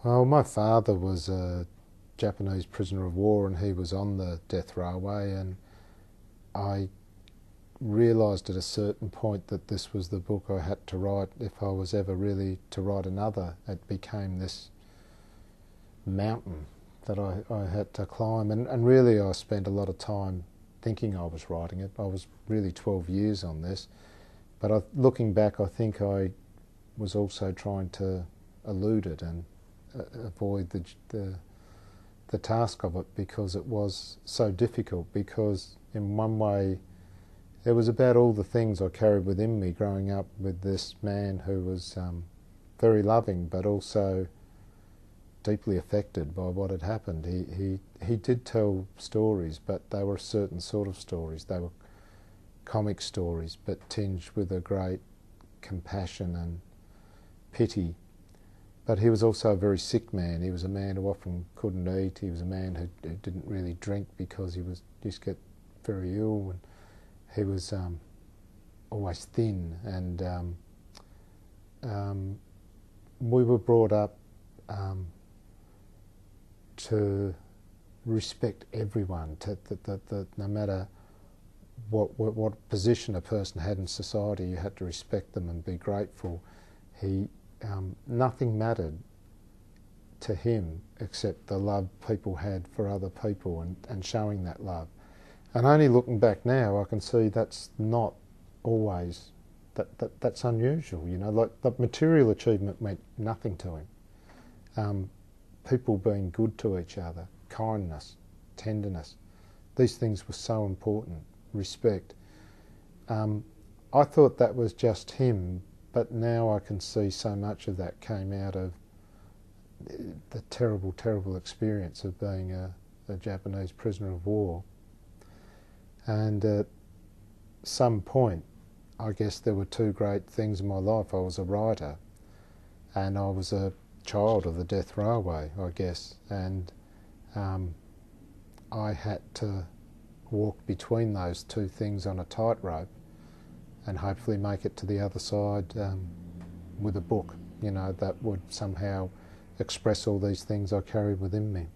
Well, my father was a Japanese prisoner of war and he was on the death railway, and I realised at a certain point that this was the book I had to write if I was ever really to write another. It became this mountain that I had to climb, and really I spent a lot of time thinking I was writing it. I was really 12 years on this, but looking back I think I was also trying to elude it and avoid the task of it, because it was so difficult, because in one way it was about all the things I carried within me growing up with this man who was very loving but also deeply affected by what had happened. He did tell stories, but they were a certain sort of stories. They were comic stories but tinged with a great compassion and pity. But he was also a very sick man. He was a man who often couldn't eat. He was a man who didn't really drink because he used to get very ill, and he was always thin. And we were brought up to respect everyone, that no matter what position a person had in society, you had to respect them and be grateful. Nothing mattered to him except the love people had for other people and showing that love. And only looking back now, I can see that's not always, that's unusual. You know, like the material achievement meant nothing to him. People being good to each other, kindness, tenderness, these things were so important. Respect. I thought that was just him, but now I can see so much of that came out of the terrible, terrible experience of being a Japanese prisoner of war. And at some point, I guess there were two great things in my life. I was a writer and I was a child of the death railway, I guess. And I had to walk between those two things on a tightrope and hopefully make it to the other side with a book, you know, that would somehow express all these things I carried within me.